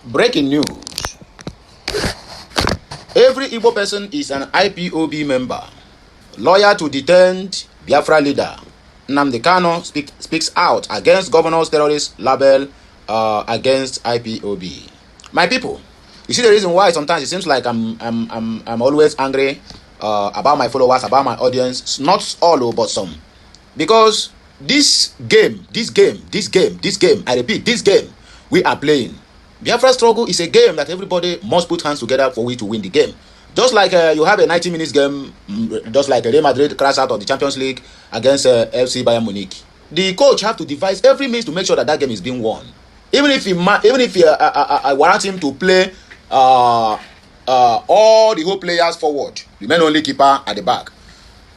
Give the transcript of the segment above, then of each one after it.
Breaking news. Every Igbo person is an IPOB member. Lawyer to detained Biafra leader Nnamdi Kanu speaks out against governor's terrorist label against IPOB. My people, you see the reason why sometimes it seems like I'm always angry about my followers, about my audience. Not all, but some. Because this game, I repeat, this game we are playing. Biafra struggle is a game that everybody must put hands together for we to win the game. Just like you have a 90 minutes game, just like Real Madrid crash out of the Champions League against FC Bayern Munich. The coach have to devise every means to make sure that game is being won. Even if I warrant him to play all the whole players forward, remain only keeper at the back.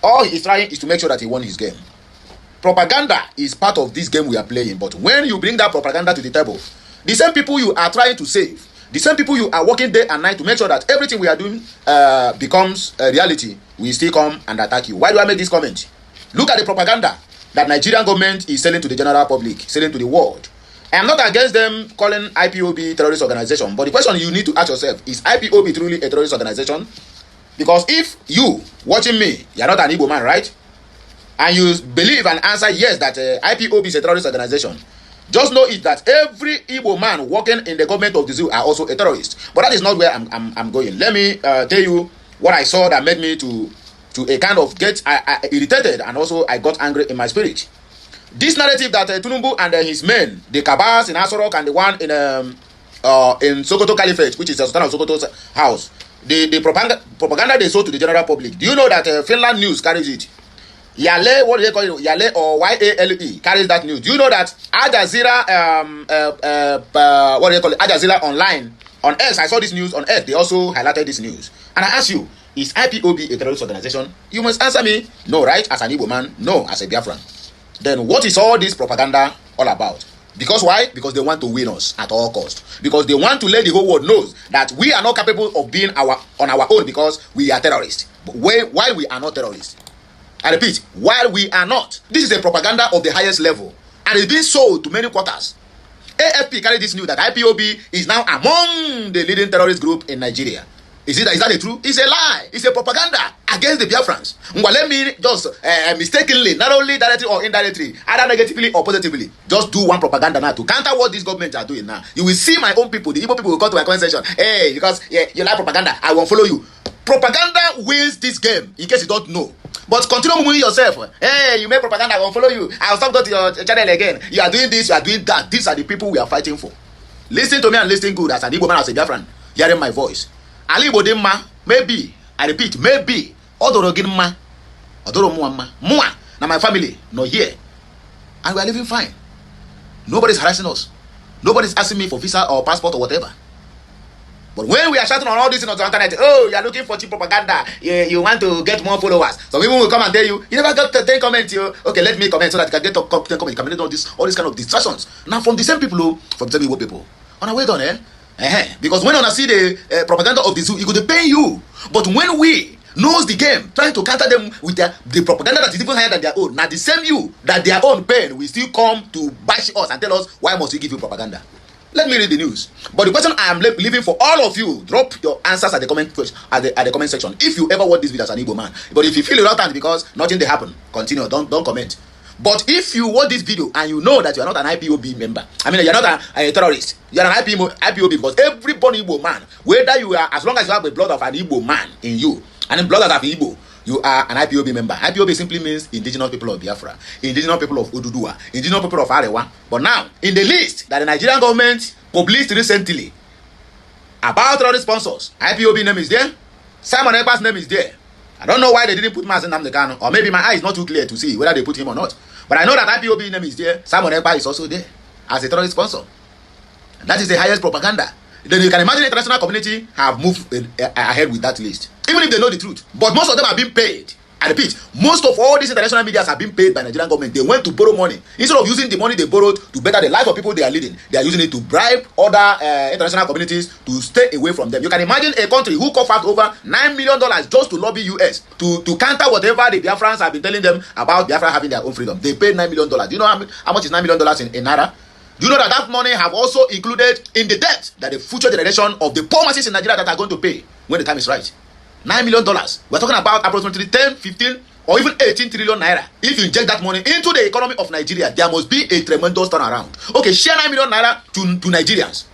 All he is trying is to make sure that he won his game. Propaganda is part of this game we are playing, but when you bring that propaganda to the table, the same people you are trying to save, the same people you are working day and night to make sure that everything we are doing becomes a reality, we still come and attack you. Why do I make this comment? Look at the propaganda that Nigerian government is selling to the general public, selling to the world. I am not against them calling IPOB terrorist organization, but the question you need to ask yourself, is IPOB truly a terrorist organization? Because if you, watching me, you are not an Igbo man, right? And you believe and answer yes that IPOB is a terrorist organization, just know it that every Igbo man working in the government of the zoo are also a terrorist. But that is not where I'm going. Let me tell you what I saw that made me to a kind of get irritated, and also I got angry in my spirit. This narrative that Tinubu and his men, the Kabas in Asorok and the one in Sokoto Caliphate, which is the Sultan of Sokoto's house, the propaganda they sold to the general public. Do you know that Finland News carries it? Yale, what do they call it? Yale or YALE carries that news. Do you know that Al Jazeera, what do they call it? Al Jazeera online on X? I saw this news on X. They also highlighted this news. And I ask you, is IPOB a terrorist organization? You must answer me, no, right? As an Igbo man, no, as a Biafran. Then what is all this propaganda all about? Because why? Because they want to win us at all costs. Because they want to let the whole world know that we are not capable of being on our own because we are terrorists. But why we are not terrorists? I repeat, while we are not. This is a propaganda of the highest level, and it's being sold to many quarters. AFP carried this news that IPOB is now among the leading terrorist group in Nigeria. Is that a truth? It's a lie. It's a propaganda against the Biafrans. Well, let me just mistakenly, not only directly or indirectly, either negatively or positively, just do one propaganda now to counter what these governments are doing now. You will see my own people, the Igbo people will come to my comment section. Hey, because you like propaganda, I won't follow you. Propaganda wins this game, in case you don't know. But continue moving yourself. Hey, you make propaganda, I won't follow you. I'll stop going to your channel again. You are doing this, you are doing that. These are the people we are fighting for. Listen to me and listen good as an Igbo man, as a Biafran, hearing my voice. Ali Igbo dey mma, maybe, I repeat, maybe, odoro gị mma, odoro mwa, na my family, no here. And we are living fine. Nobody's harassing us. Nobody's asking me for visa or passport or whatever. But when we are shouting on all this on the internet, oh, you are looking for cheap propaganda, you want to get more followers. So people will come and tell you, you never got 10 comments. Okay, let me comment so that you can get 10 comments. You can get all these kind of distractions. Now from the same people, from the same Igbo people. On our way down, because when I see the propaganda of the zoo, it could pay you. But when we knows the game, trying to counter them with the propaganda that is even higher than their own, now the same you that their own pain will still come to bash us and tell us, why must we give you propaganda? Let me read the news. But the question I am leaving for all of you, drop your answers at the comment section. If you ever watch this video as an Igbo man, but if you feel reluctant because nothing they happen, continue, don't comment. But if you watch this video and you know that you are not an IPOB member, I mean, you are not a terrorist, you are an IPOB, because every born Igbo man, whether you are, as long as you have the blood of an Igbo man in you, and in blood of an Igbo, you are an IPOB member. IPOB simply means indigenous people of Biafra, indigenous people of Oduduwa, indigenous people of Arewa. But now, in the list that the Nigerian government published recently about terrorist sponsors, IPOB name is there, Simon Ekpa's name is there. I don't know why they didn't put Mazen Nnamdi Kanu, or maybe my eye is not too clear to see whether they put him or not. But I know that IPOB name is there, Simon Ekpa is also there as a terrorist sponsor. And that is the highest propaganda. Then you can imagine the international community have moved ahead with that list, even if they know the truth. But most of them are being paid. I repeat, most of all these international medias are being paid by Nigerian government. They went to borrow money. Instead of using the money they borrowed to better the life of people they are leading, they are using it to bribe other international communities to stay away from them. You can imagine a country who coughed out over $9 million just to lobby US to counter whatever the Biafrans have been telling them about Biafra having their own freedom. They paid $9 million. Do you know how much is $9 million in Naira? Do you know that that money have also included in the debt that the future generation of the poor masses in Nigeria that are going to pay when the time is right? $9 million. We're talking about approximately 10, 15, or even 18 trillion naira. If you inject that money into the economy of Nigeria, there must be a tremendous turnaround. Okay, share 9 million naira to Nigerians.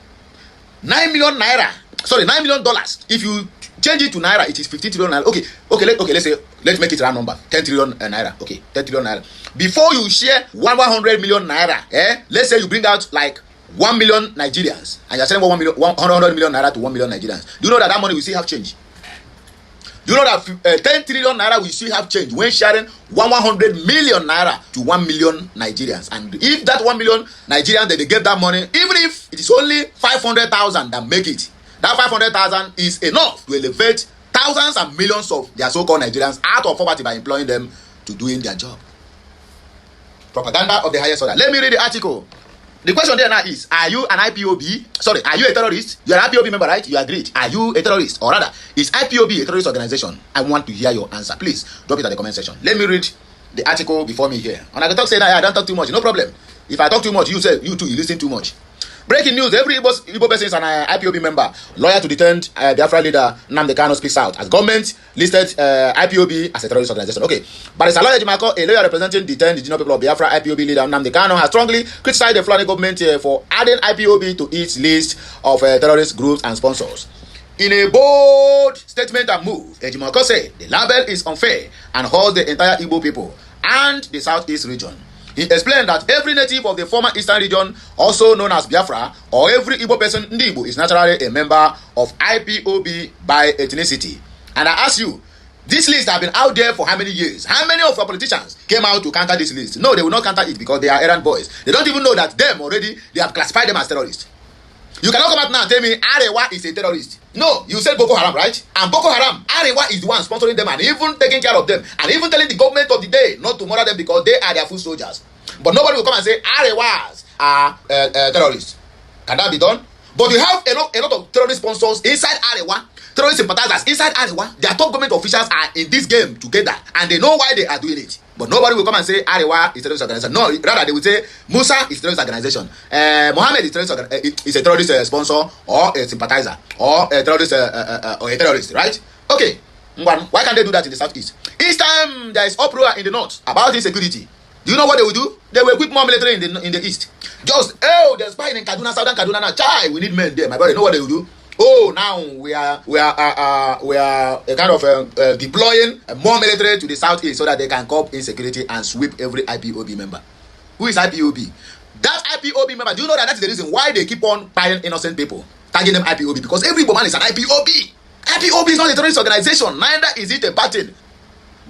9 million naira. Sorry, $9 million. If you change it to naira, it is 15 trillion naira. Let's make it a round number. 10 trillion naira. Okay, 10 trillion naira. Before you share 100 million naira, let's say you bring out like 1 million Nigerians, and you're selling 100 million naira to 1 million Nigerians. Do you know that money will still have change? Do you know that 10 trillion naira will still have change when sharing 100 million naira to 1 million Nigerians? And if that 1 million Nigerians they get that money, even if it is only 500,000 that make it, that 500,000 is enough to elevate thousands and millions of their so-called Nigerians out of poverty by employing them to doing their job. Propaganda of the highest order. Let me read the article. The question there now is, are you an IPOB? Sorry, are you a terrorist? You are an IPOB member, right? You agreed. Are you a terrorist? Or rather, is IPOB a terrorist organization? I want to hear your answer. Please drop it at the comment section. Let me read the article before me here. And I can talk, say that I don't talk too much. No problem. If I talk too much, you say, you too, you listen too much. Breaking news, every Igbo person is an IPOB member. Lawyer to detain Biafra leader Nnamdi Kanu speaks out as government listed IPOB as a terrorist organization. Okay, but it's a lawyer Jimako, a lawyer representing detained indigenous people of Biafra IPOB leader Nnamdi Kanu has strongly criticized the Fulani government for adding IPOB to its list of terrorist groups and sponsors. In a bold statement and move, Ejimako said the label is unfair and hurts the entire Igbo people and the southeast region. He explained that every native of the former eastern region, also known as Biafra, or every Igbo person in Igbo is naturally a member of IPOB by ethnicity. And I ask you, this list has been out there for how many years? How many of our politicians came out to counter this list? No, they will not counter it because they are errand boys. They don't even know that them already, they have classified them as terrorists. You cannot come out now and tell me Arewa is a terrorist. No, you said Boko Haram, right? And Boko Haram, Arewa is the one sponsoring them and even taking care of them and even telling the government of the day not to murder them because they are their foot soldiers. But nobody will come and say Arewas are terrorists. Can that be done? But you have a lot of terrorist sponsors inside Arewa, terrorist sympathizers inside Arewa. Their top government officials are in this game together and they know why they are doing it. But nobody will come and say Arewa is a terrorist organization. No, rather they will say Musa is a terrorist organization. Mohammed is a terrorist sponsor or a sympathizer or a terrorist, right? Okay. Why can't they do that in the southeast? Each time there is uproar in the north about insecurity, do you know what they will do? They will equip more military in the east. Just they're spying in Kaduna, southern Kaduna now. Chai, we need men there. My brother, you know what they will do? Oh, now we are kind of deploying more military to the southeast so that they can cope insecurity and sweep every IPOB member. Who is IPOB? That IPOB member. Do you know that is the reason why they keep on buying innocent people, tagging them IPOB? Because every woman is an IPOB. IPOB is not a terrorist organization. Neither is it a party.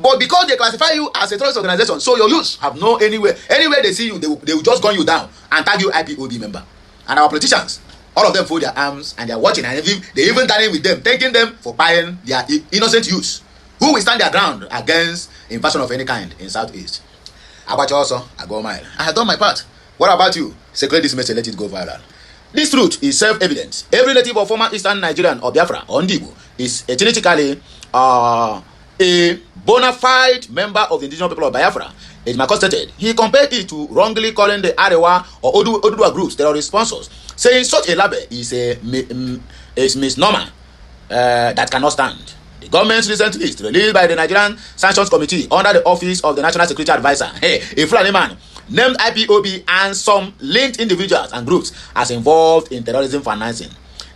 But because they classify you as a terrorist organization, so your youths have no anywhere they see you, they will just gun you down and tag you IPOB member. And our politicians, all of them fold their arms and they are watching, and they even dining with them, thanking them for buying their innocent youths who will stand their ground against invasion of any kind in southeast. About you also, I go mile. I have done my part. What about you? Circulate this message, let it go viral. This truth is self-evident. Every native of former eastern Nigerian or Biafra or Ndigo is ethnically a bona fide member of the indigenous people of Biafra. Ejimako stated he compared it to wrongly calling the Arewa or Oduduwa groups terrorist sponsors, saying such a label is a misnomer that cannot stand. The government's recent list released by the Nigerian Sanctions Committee under the office of the National Security Advisor, a Fulani man, named IPOB and some linked individuals and groups as involved in terrorism financing.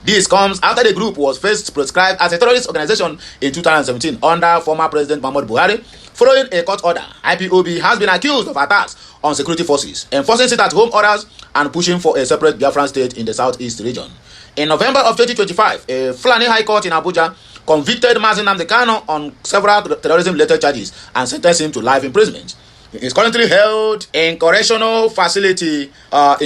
This comes after the group was first prescribed as a terrorist organization in 2017 under former President Muhammadu Buhari. Following a court order, IPOB has been accused of attacks on security forces, enforcing sit-at-home orders and pushing for a separate Biafran state in the southeast region. In November of 2025, a Fulani High Court in Abuja convicted Mazi Nnamdi Kanu on several terrorism-related charges and sentenced him to life imprisonment. He is currently held in correctional facility in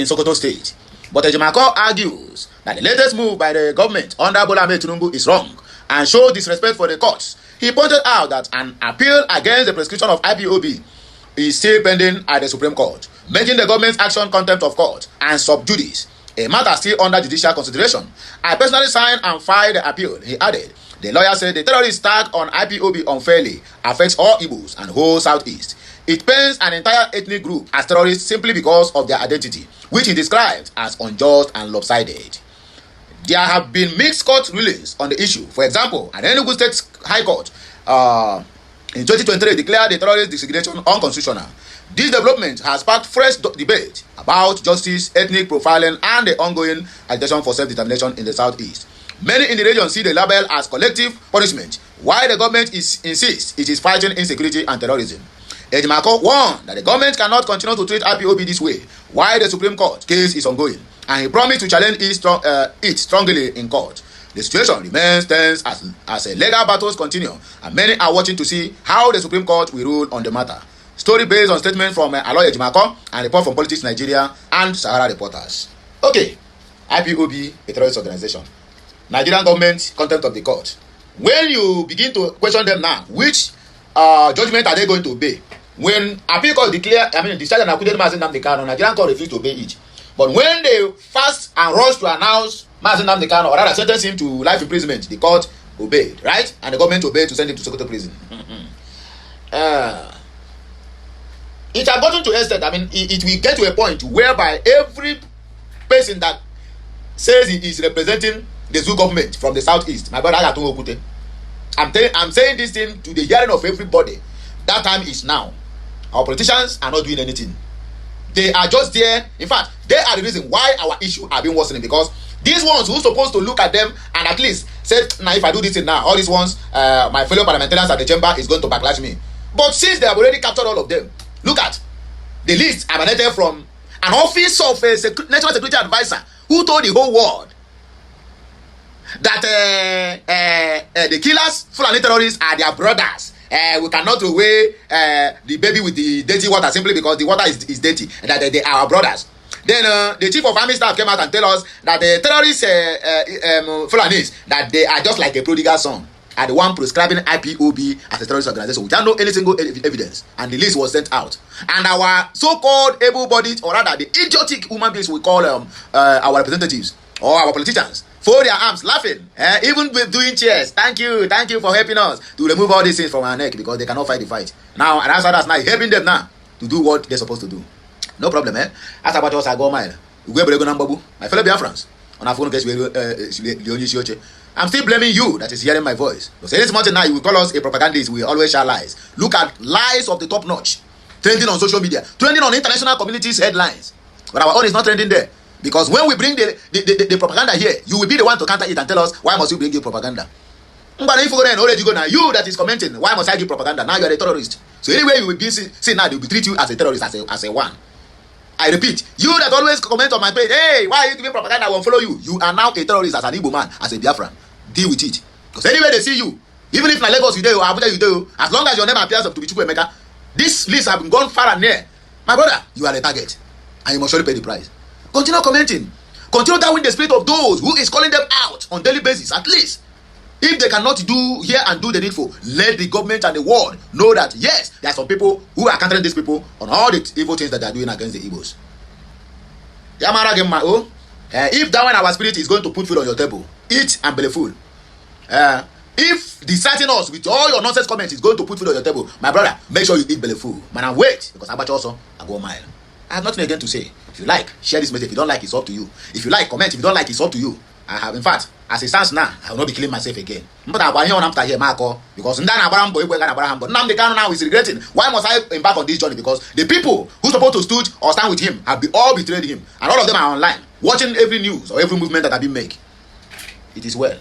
Sokoto State. But Ejimako argues that the latest move by the government under Bola Ahmed Tinubu is wrong and shows disrespect for the courts. He pointed out that an appeal against the prescription of IPOB is still pending at the Supreme Court, making the government's action contempt of court and sub judice, a matter still under judicial consideration. I personally signed and filed the appeal, he added. The lawyer said the terrorist tag on IPOB unfairly affects all Igbos and whole Southeast. It paints an entire ethnic group as terrorists simply because of their identity, which he described as unjust and lopsided. There have been mixed court rulings on the issue. For example, an Enugu State High Court in 2023 declared the terrorist designation unconstitutional. This development has sparked fresh debate about justice, ethnic profiling, and the ongoing agitation for self-determination in the southeast. Many in the region see the label as collective punishment, while the government insists it is fighting insecurity and terrorism. Ejimako warned that the government cannot continue to treat IPOB this way while the Supreme Court case is ongoing, and he promised to challenge it strongly in court. The situation remains tense as legal battles continue, and many are watching to see how the Supreme Court will rule on the matter. Story based on statements from Aloy Ejimako and report from Politics Nigeria and Sahara Reporters. Okay, IPOB, a terrorist organization. Nigerian government, contempt of the court. When you begin to question them now, which judgment are they going to obey? When appeal court discharged and acquitted Mazi Nnamdi Kanu, Nigerian court refused to obey it. But when they fast and rush to announce Mazi Nnamdi Kanu, or rather sentence him to life imprisonment, the court obeyed, right? And the government obeyed to send him to Sokoto prison. It has gotten to extent, it will get to a point whereby every person that says he is representing the zoo government from the southeast, my brother Agatungo Okute, I'm saying this thing to the hearing of everybody. That time is now. Our politicians are not doing anything. They are just there. In fact, they are the reason why our issue are being worsening, because these ones who are supposed to look at them and at least say, now if I do this thing now, all these ones, my fellow parliamentarians at the chamber is going to backlash me. But since they have already captured all of them, look at the list emanated from an office of a national security advisor who told the whole world that the killers, Fulani terrorists, are their brothers. We cannot throw away the baby with the dirty water simply because the water is dirty, and that they are our brothers. Then the chief of army staff came out and tell us that the terrorists, Fulanis, that they are just like a prodigal son, are the one prescribing IPOB as a terrorist organization without no any single evidence, and the list was sent out. And our so-called able-bodied, or rather the idiotic human beings we call our representatives or our politicians, fold their arms laughing, even with doing cheers. Thank you for helping us to remove all these things from our neck, because they cannot fight the fight. Now, and that's now helping them now to do what they're supposed to do. No problem, As about us, I go mile. My fellow Biafrans, on our phone case, I'm still blaming you that is hearing my voice. Because this morning now, you will call us a propagandist. We always share lies. Look at lies of the top notch, trending on social media, trending on international communities' headlines. But our own is not trending there. Because when we bring the propaganda here, you will be the one to counter it and tell us, why must you bring your propaganda? But if you go now, you that is commenting, why must I give propaganda? Now you are a terrorist. So anyway, you will be seen now, they will treat you as a terrorist, as a one. I repeat, you that always comment on my page, hey, why are you giving propaganda? I won't follow you. You are now a terrorist as an Igbo man, as a Biafran. Deal with it. Because anyway they see you, even if na Lagos you do or Abuja you do, as long as your name appears to be Chukwuemeka, this list have been gone far and near. My brother, you are a target, and you must surely pay the price. Continue commenting. Continue down with the spirit of those who is calling them out on daily basis. At least, if they cannot do here and do the needful, let the government and the world know that yes, there are some people who are countering these people on all the evil things that they are doing against the Igbos. If that one our spirit is going to put food on your table, eat and belly full. If deserting us with all your nonsense comments is going to put food on your table, my brother, make sure you eat belly full. Man, and wait, because Abacha also I go mile. I have nothing again to say. If you like, share this message. If you don't like, it's up to you. If you like, comment. If you don't like, it's up to you. I have, in fact, as it stands now, I will not be killing myself again. But I'm here after here, Marco, because Nnamdi Kanu now is regretting. Why must I embark on this journey? Because the people who supposed to stood or stand with him have all betrayed him, and all of them are online, watching every news or every movement that have been made. It is well.